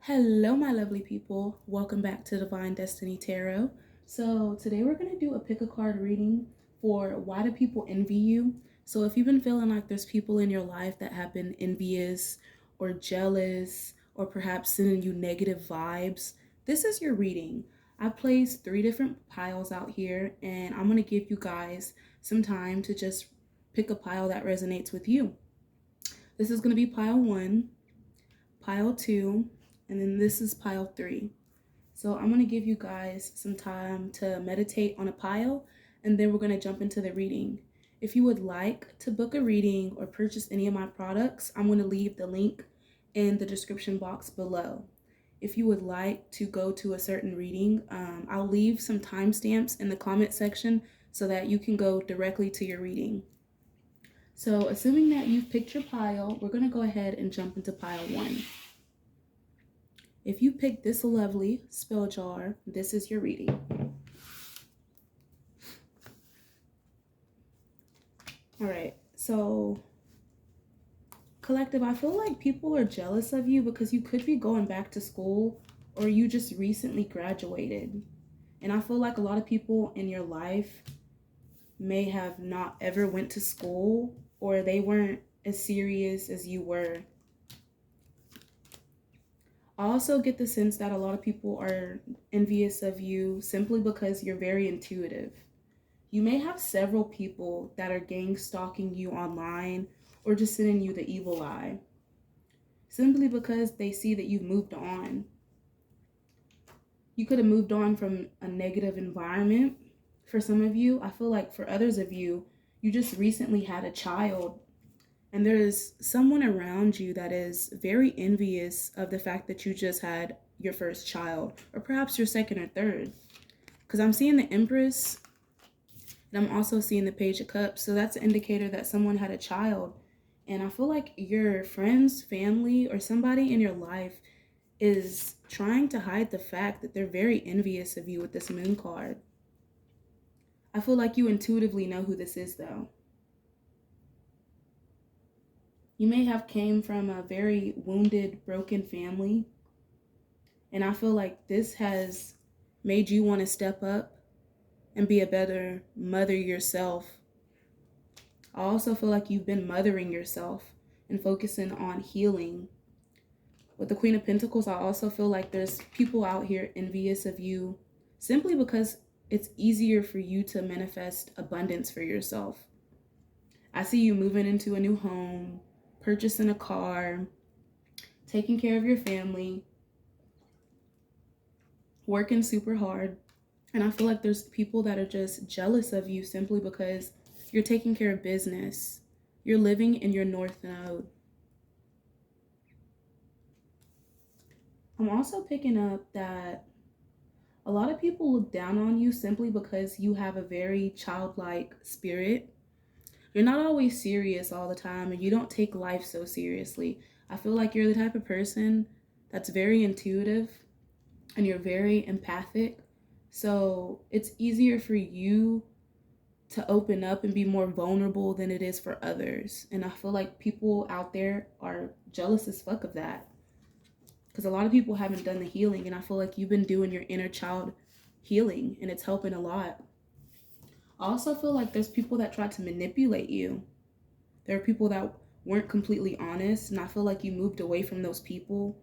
Hello, my lovely people. Welcome back to Divine Destiny Tarot. So, today we're going to do a pick a card reading for why do people envy you? So, if you've been feeling like there's people in your life that have been envious or jealous or perhaps sending you negative vibes, this is your reading. I placed 3 different piles out here, and I'm going to give you guys some time to just pick a pile that resonates with you. This is going to be pile 1, pile 2, and then this is pile 3. So I'm going to give you guys some time to meditate on a pile, and then we're going to jump into the reading. If you would like to book a reading or purchase any of my products, I'm going to leave the link in the description box below. If you would like to go to a certain reading, I'll leave some timestamps in the comment section so that you can go directly to your reading. So assuming that you've picked your pile, we're going to go ahead and jump into pile 1. If you picked this lovely spell jar, this is your reading. All right, so collective, I feel like people are jealous of you because you could be going back to school or you just recently graduated. And I feel like a lot of people in your life may have not ever went to school or they weren't as serious as you were. I also get the sense that a lot of people are envious of you simply because you're very intuitive. You may have several people that are gang stalking you online or just sending you the evil eye, simply because they see that you've moved on. You could have moved on from a negative environment. For some of you, I feel like for others of you, you just recently had a child. And there is someone around you that is very envious of the fact that you just had your first child, or perhaps your second or third. Because I'm seeing the Empress, and I'm also seeing the Page of Cups. So that's an indicator that someone had a child. And I feel like your friends, family, or somebody in your life is trying to hide the fact that they're very envious of you with this Moon card. I feel like you intuitively know who this is, though. You may have came from a very wounded, broken family. And I feel like this has made you want to step up and be a better mother yourself. I also feel like you've been mothering yourself and focusing on healing. With the Queen of Pentacles, I also feel like there's people out here envious of you simply because it's easier for you to manifest abundance for yourself. I see you moving into a new home, purchasing a car, taking care of your family, working super hard. And I feel like there's people that are just jealous of you simply because you're taking care of business. You're living in your North Node. I'm also picking up that a lot of people look down on you simply because you have a very childlike spirit. You're not always serious all the time and you don't take life so seriously. I feel like you're the type of person that's very intuitive and you're very empathic. So it's easier for you to open up and be more vulnerable than it is for others. And I feel like people out there are jealous as fuck of that. Because a lot of people haven't done the healing, and I feel like you've been doing your inner child healing and it's helping a lot. I also feel like there's people that try to manipulate you. There are people that weren't completely honest, and I feel like you moved away from those people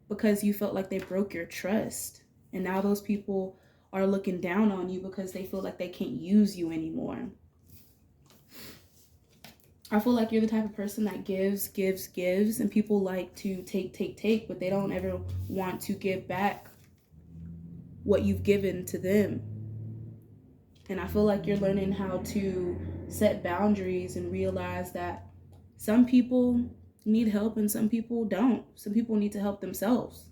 because you felt like they broke your trust. And now those people are looking down on you because they feel like they can't use you anymore. I feel like you're the type of person that gives, and people like to take, but they don't ever want to give back what you've given to them. And I feel like you're learning how to set boundaries and realize that some people need help and some people don't. Some people need to help themselves.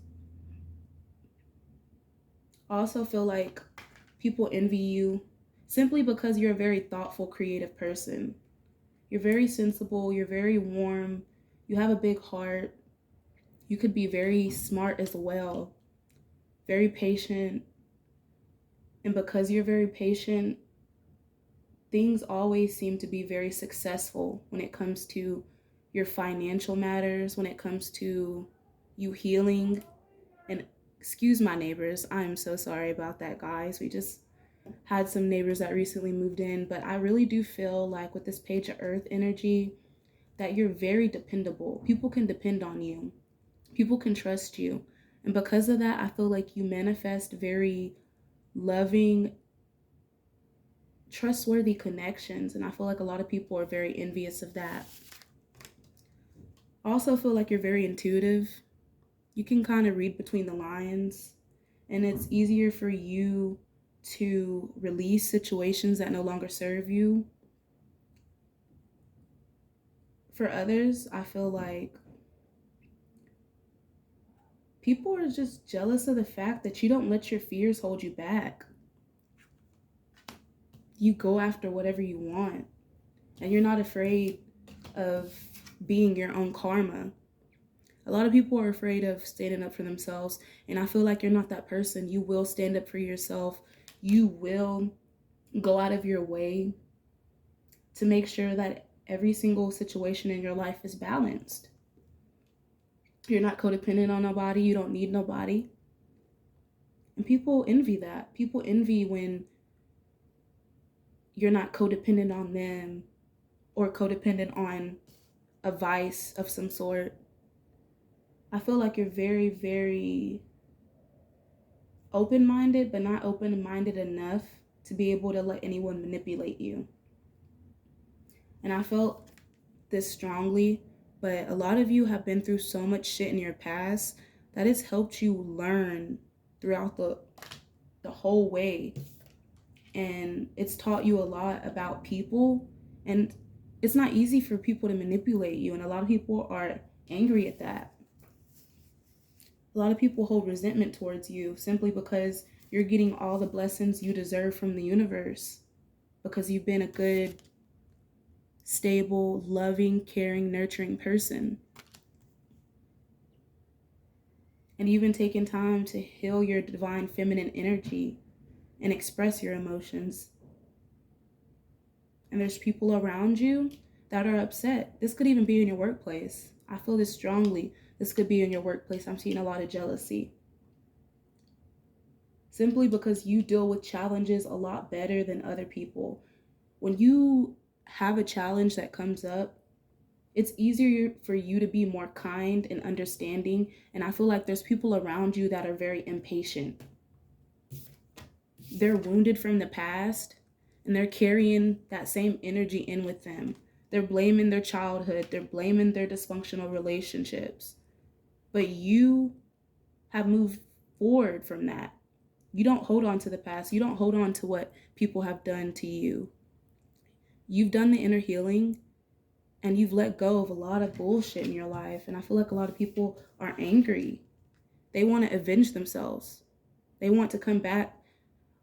I also feel like people envy you simply because you're a very thoughtful, creative person. You're very sensible, you're very warm, you have a big heart. You could be very smart as well, very patient. And because you're very patient, things always seem to be very successful when it comes to your financial matters, when it comes to you healing. And excuse my neighbors, I'm so sorry about that, guys. We just had some neighbors that recently moved in, but I really do feel like with this page of earth energy that you're very dependable. People can depend on you. People can trust you. And because of that, I feel like you manifest very loving, trustworthy connections. And I feel like a lot of people are very envious of that. I also feel like you're very intuitive. You can kind of read between the lines, and it's easier for you to release situations that no longer serve you. For others, I feel like people are just jealous of the fact that you don't let your fears hold you back. You go after whatever you want, and you're not afraid of being your own karma. A lot of people are afraid of standing up for themselves, and I feel like you're not that person. You will stand up for yourself. You will go out of your way to make sure that every single situation in your life is balanced. You're not codependent on nobody. You don't need nobody. And people envy that. People envy when you're not codependent on them or codependent on a vice of some sort. I feel like you're very, very open-minded, but not open-minded enough to be able to let anyone manipulate you. And I felt this strongly, but a lot of you have been through so much shit in your past that it's helped you learn throughout the whole way. And it's taught you a lot about people, and it's not easy for people to manipulate you, and a lot of people are angry at that. A lot of people hold resentment towards you simply because you're getting all the blessings you deserve from the universe, because you've been a good, stable, loving, caring, nurturing person. And you've been taking time to heal your divine feminine energy and express your emotions. And there's people around you that are upset. This could even be in your workplace. I feel this strongly. This could be in your workplace. I'm seeing a lot of jealousy. Simply because you deal with challenges a lot better than other people. When you have a challenge that comes up, it's easier for you to be more kind and understanding. And I feel like there's people around you that are very impatient. They're wounded from the past, and they're carrying that same energy in with them. They're blaming their childhood. They're blaming their dysfunctional relationships. But you have moved forward from that. You don't hold on to the past. You don't hold on to what people have done to you. You've done the inner healing, and you've let go of a lot of bullshit in your life. And I feel like a lot of people are angry. They want to avenge themselves. They want to come back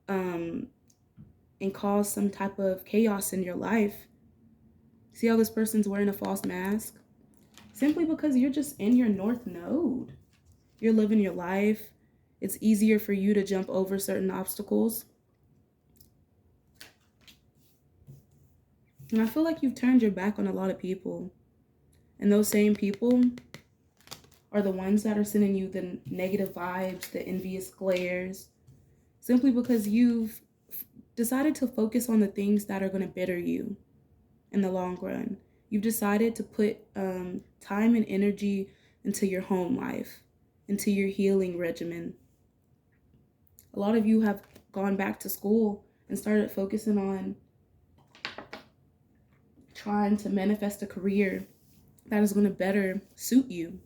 and cause some type of chaos in your life. See how this person's wearing a false mask? Simply because you're just in your North Node. You're living your life. It's easier for you to jump over certain obstacles. And I feel like you've turned your back on a lot of people. And those same people are the ones that are sending you the negative vibes, the envious glares, simply because you've decided to focus on the things that are going to better you in the long run. You've decided to put time and energy into your home life, into your healing regimen. A lot of you have gone back to school and started focusing on trying to manifest a career that is going to better suit you.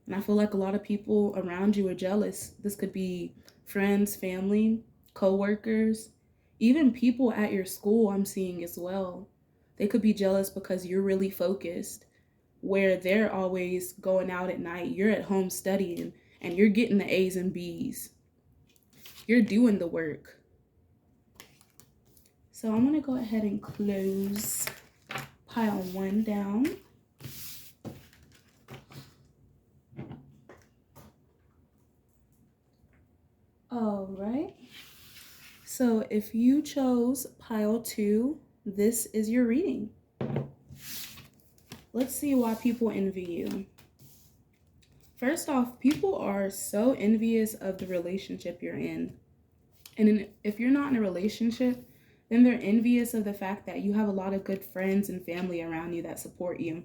And I feel like a lot of people around you are jealous. This could be friends, family, co-workers, even people at your school I'm seeing as well. They could be jealous because you're really focused, where they're always going out at night. You're at home studying, and you're getting the A's and B's. You're doing the work. So I'm going to go ahead and close pile 1 down. All right. So if you chose pile 2, this is your reading. Let's see why people envy you. First off, people are so envious of the relationship you're in. And if you're not in a relationship, then they're envious of the fact that you have a lot of good friends and family around you that support you.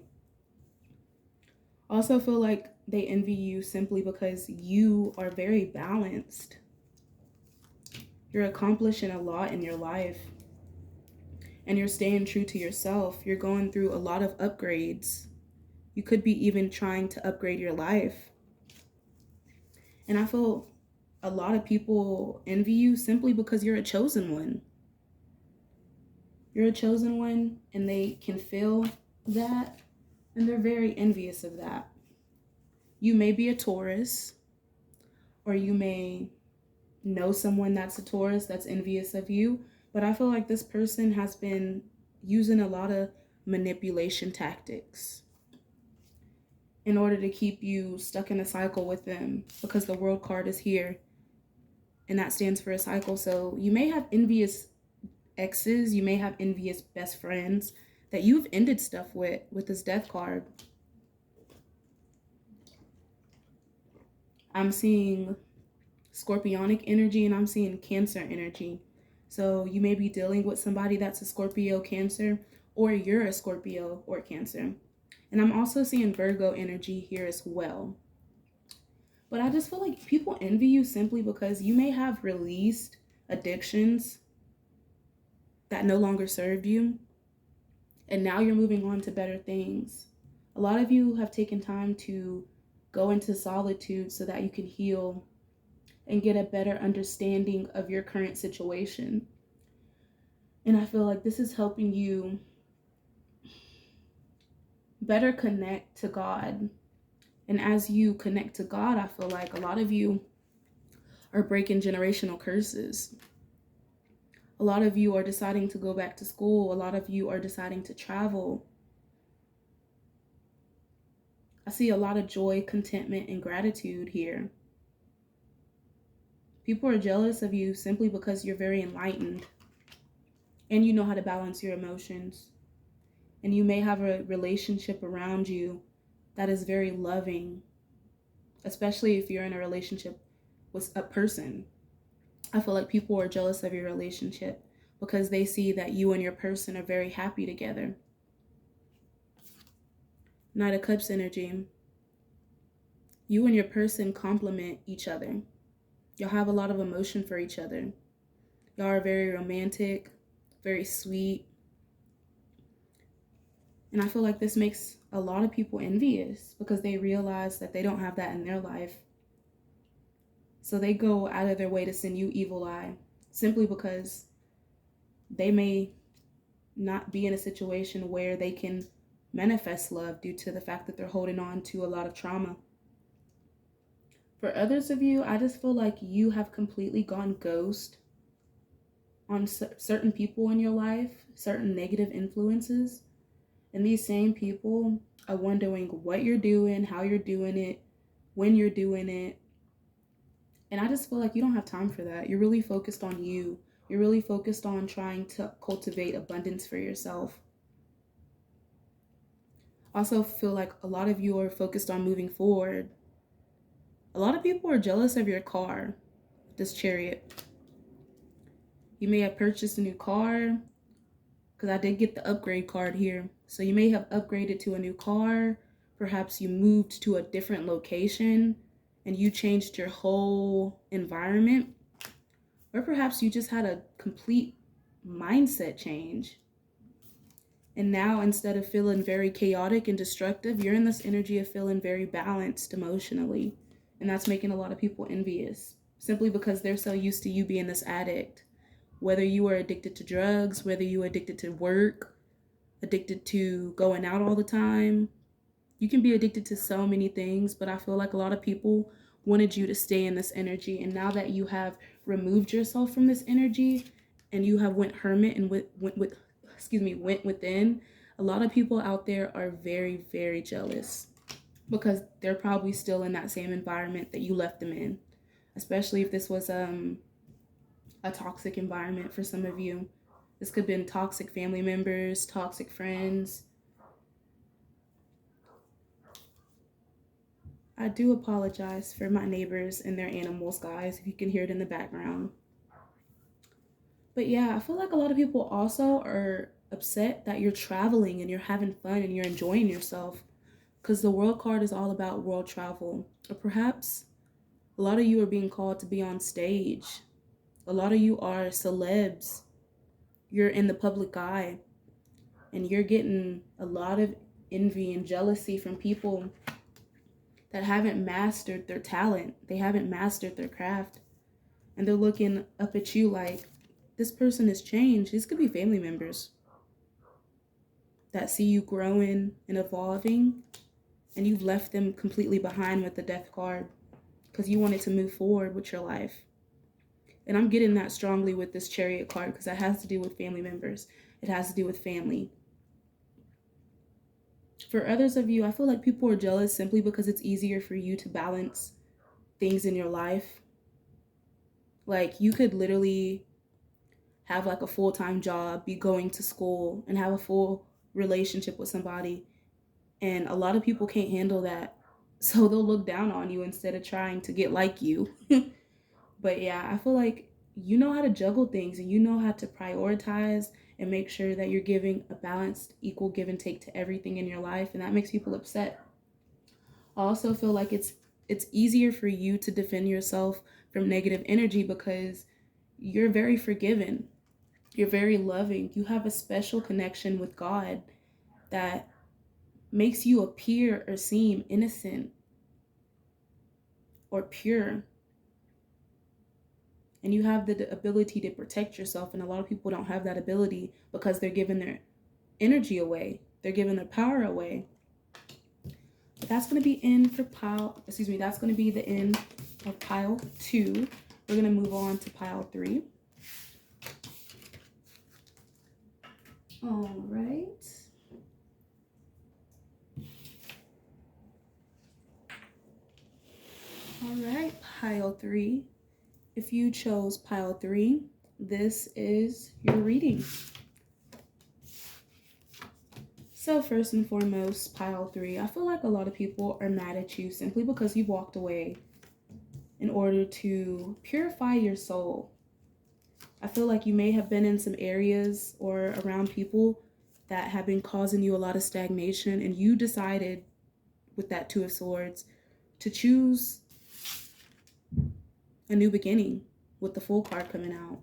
Also feel like they envy you simply because you are very balanced. You're accomplishing a lot in your life. And you're staying true to yourself. You're going through a lot of upgrades. You could be even trying to upgrade your life. And I feel a lot of people envy you simply because you're a chosen one. You're a chosen one, and they can feel that, and they're very envious of that. You may be a Taurus, or you may know someone that's a Taurus that's envious of you, but I feel like this person has been using a lot of manipulation tactics in order to keep you stuck in a cycle with them, because the World card is here, and that stands for a cycle. So you may have envious exes, you may have envious best friends that you've ended stuff with this Death card. I'm seeing Scorpionic energy, and I'm seeing Cancer energy. So you may be dealing with somebody that's a Scorpio, Cancer, or you're a Scorpio or Cancer. And I'm also seeing Virgo energy here as well. But I just feel like people envy you simply because you may have released addictions that no longer serve you, and now you're moving on to better things. A lot of you have taken time to go into solitude so that you can heal and get a better understanding of your current situation. And I feel like this is helping you better connect to God. And as you connect to God, I feel like a lot of you are breaking generational curses. A lot of you are deciding to go back to school. A lot of you are deciding to travel. I see a lot of joy, contentment, and gratitude here. People are jealous of you simply because you're very enlightened and you know how to balance your emotions. And you may have a relationship around you that is very loving, especially if you're in a relationship with a person. I feel like people are jealous of your relationship because they see that you and your person are very happy together. Knight of Cups energy. You and your person complement each other. Y'all have a lot of emotion for each other. Y'all are very romantic, very sweet. And I feel like this makes a lot of people envious because they realize that they don't have that in their life. So they go out of their way to send you evil eye simply because they may not be in a situation where they can manifest love due to the fact that they're holding on to a lot of trauma. For others of you, I just feel like you have completely gone ghost on certain people in your life, certain negative influences. And these same people are wondering what you're doing, how you're doing it, when you're doing it. And I just feel like you don't have time for that. You're really focused on you. You're really focused on trying to cultivate abundance for yourself. Also feel like a lot of you are focused on moving forward. A lot of people are jealous of your car, this Chariot. You may have purchased a new car, because I did get the upgrade card here. So you may have upgraded to a new car. Perhaps you moved to a different location and you changed your whole environment. Or perhaps you just had a complete mindset change. And now instead of feeling very chaotic and destructive, you're in this energy of feeling very balanced emotionally. And that's making a lot of people envious, simply because they're so used to you being this addict. Whether you are addicted to drugs, whether you are addicted to work, addicted to going out all the time. You can be addicted to so many things, but I feel like a lot of people wanted you to stay in this energy. And now that you have removed yourself from this energy and you have went hermit and went within, a lot of people out there are very, very jealous because they're probably still in that same environment that you left them in, especially if this was a toxic environment for some of you. This could have been toxic family members, toxic friends. I do apologize for my neighbors and their animals, guys, if you can hear it in the background. But yeah, I feel like a lot of people also are upset that you're traveling and you're having fun and you're enjoying yourself, because the world card is all about world travel. Or perhaps a lot of you are being called to be on stage. A lot of you are celebs. You're in the public eye and you're getting a lot of envy and jealousy from people that haven't mastered their talent. They haven't mastered their craft. And they're looking up at you like, this person has changed. These could be family members that see you growing and evolving, and you've left them completely behind with the death card because you wanted to move forward with your life. And I'm getting that strongly with this Chariot card because it has to do with family members. It has to do with family. For others of you, I feel like people are jealous simply because it's easier for you to balance things in your life. Like, you could literally have like a full-time job, be going to school, and have a full relationship with somebody. And a lot of people can't handle that. So they'll look down on you instead of trying to get like you. But yeah, I feel like you know how to juggle things and you know how to prioritize and make sure that you're giving a balanced, equal give and take to everything in your life. And that makes people upset. I also feel like it's easier for you to defend yourself from negative energy because you're very forgiving. You're very loving. You have a special connection with God that makes you appear or seem innocent or pure. And you have the ability to protect yourself. And a lot of people don't have that ability because they're giving their energy away. They're giving their power away. But that's going to be that's going to be the end of pile 2. We're going to move on to pile 3. All right. All right, pile 3. If you chose pile 3, this is your reading. So first and foremost, pile 3, I feel like a lot of people are mad at you simply because you walked away in order to purify your soul. I feel like you may have been in some areas or around people that have been causing you a lot of stagnation, and you decided with that 2 of Swords to choose a new beginning with the Fool card coming out.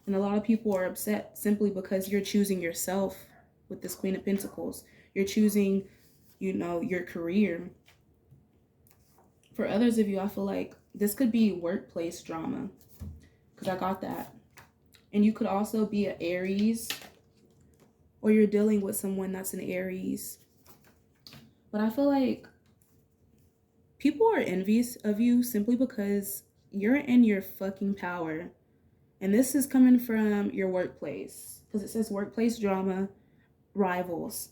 And a lot of people are upset simply because you're choosing yourself with this Queen of Pentacles. You're choosing, your career. For others of you, I feel like this could be workplace drama because I got that. And you could also be an Aries, or you're dealing with someone that's an Aries. But I feel like people are envious of you simply because you're in your fucking power. And this is coming from your workplace because it says workplace drama, rivals.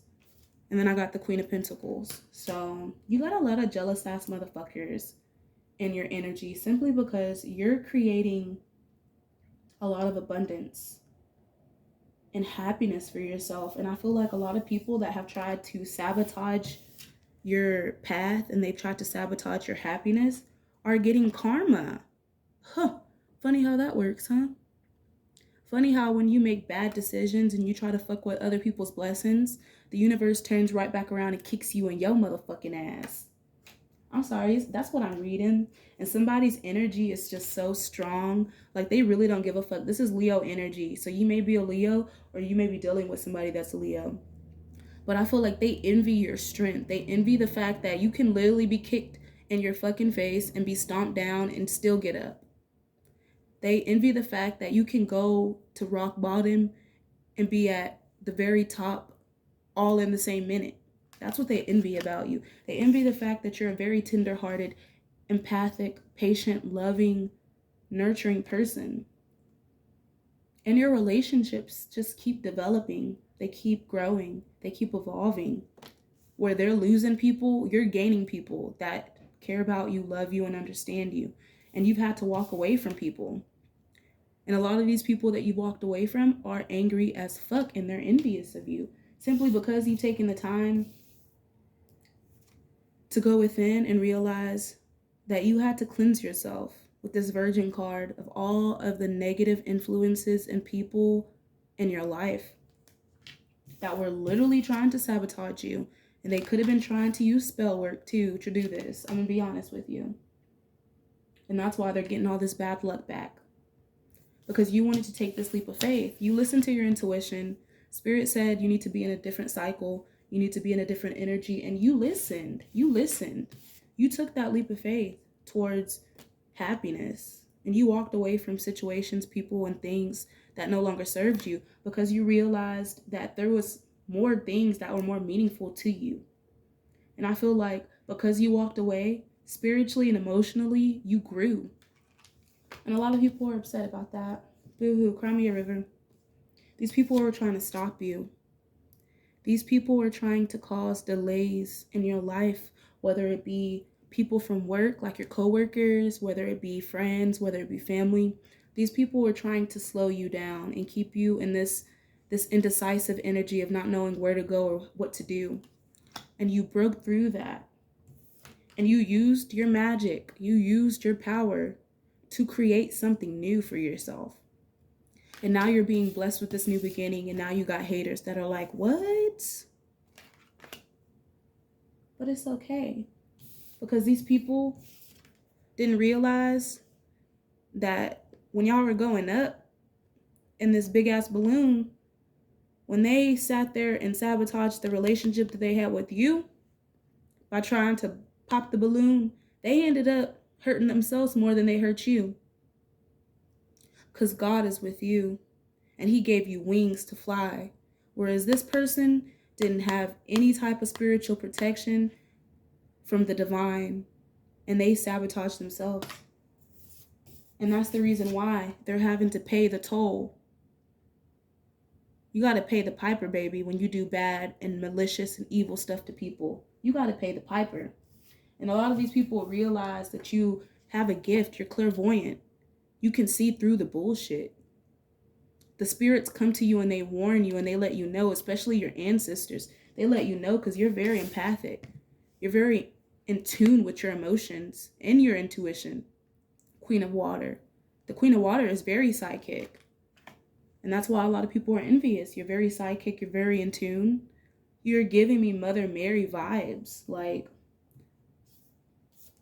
And then I got the Queen of Pentacles. So you got a lot of jealous ass motherfuckers in your energy simply because you're creating a lot of abundance and happiness for yourself. And I feel like a lot of people that have tried to sabotage your path and they've tried to sabotage your happiness are getting karma. Huh. Funny how that works, huh? Funny how when you make bad decisions and you try to fuck with other people's blessings, the universe turns right back around and kicks you in your motherfucking ass. I'm sorry, that's what I'm reading. And somebody's energy is just so strong. Like, they really don't give a fuck. This is Leo energy. So you may be a Leo or you may be dealing with somebody that's a Leo. But I feel like they envy your strength. They envy the fact that you can literally be kicked in your fucking face and be stomped down and still get up. They envy the fact that you can go to rock bottom and be at the very top all in the same minute. That's what they envy about you. They envy the fact that you're a very tender-hearted, empathic, patient, loving, nurturing person. And your relationships just keep developing. They keep growing. They keep evolving. Where they're losing people, you're gaining people that care about you, love you, and understand you. And you've had to walk away from people. And a lot of these people that you walked away from are angry as fuck and they're envious of you simply because you've taken the time to go within and realize that you had to cleanse yourself with this Virgin card of all of the negative influences and people in your life that were literally trying to sabotage you. And they could have been trying to use spell work too to do this. I'm going to be honest with you. And that's why they're getting all this bad luck back. Because you wanted to take this leap of faith. You listened to your intuition. Spirit said you need to be in a different cycle. You need to be in a different energy. And you listened. You listened. You took that leap of faith towards happiness. And you walked away from situations, people, and things that no longer served you because you realized that there was more things that were more meaningful to you. And I feel like because you walked away, spiritually and emotionally, you grew. And a lot of people are upset about that. Boo-hoo, cry me a river. These people were trying to stop you. These people were trying to cause delays in your life, whether it be people from work, like your coworkers, whether it be friends, whether it be family. These people were trying to slow you down and keep you in this indecisive energy of not knowing where to go or what to do. And you broke through that. And you used your magic. You used your power to create something new for yourself. And now you're being blessed with this new beginning. And now you got haters that are like, what? But it's okay. Because these people didn't realize that when y'all were going up in this big ass balloon, when they sat there and sabotaged the relationship that they had with you by trying to pop the balloon, they ended up hurting themselves more than they hurt you. Because God is with you and he gave you wings to fly. Whereas this person didn't have any type of spiritual protection from the divine and they sabotaged themselves. And that's the reason why they're having to pay the toll. You got to pay the piper, baby, when you do bad and malicious and evil stuff to people. You got to pay the piper. And a lot of these people realize that you have a gift. You're clairvoyant. You can see through the bullshit. The spirits come to you and they warn you and they let you know, especially your ancestors. They let you know because you're very empathic. You're very in tune with your emotions and your intuition. Queen of Water. The Queen of Water is very psychic. And that's why a lot of people are envious. You're very psychic. You're very in tune. You're giving me Mother Mary vibes.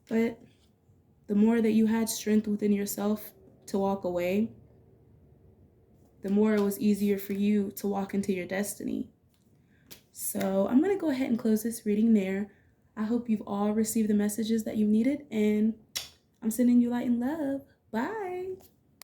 But the more that you had strength within yourself to walk away, the more it was easier for you to walk into your destiny. So I'm going to go ahead and close this reading there. I hope you've all received the messages that you needed. And I'm sending you light and love. Bye.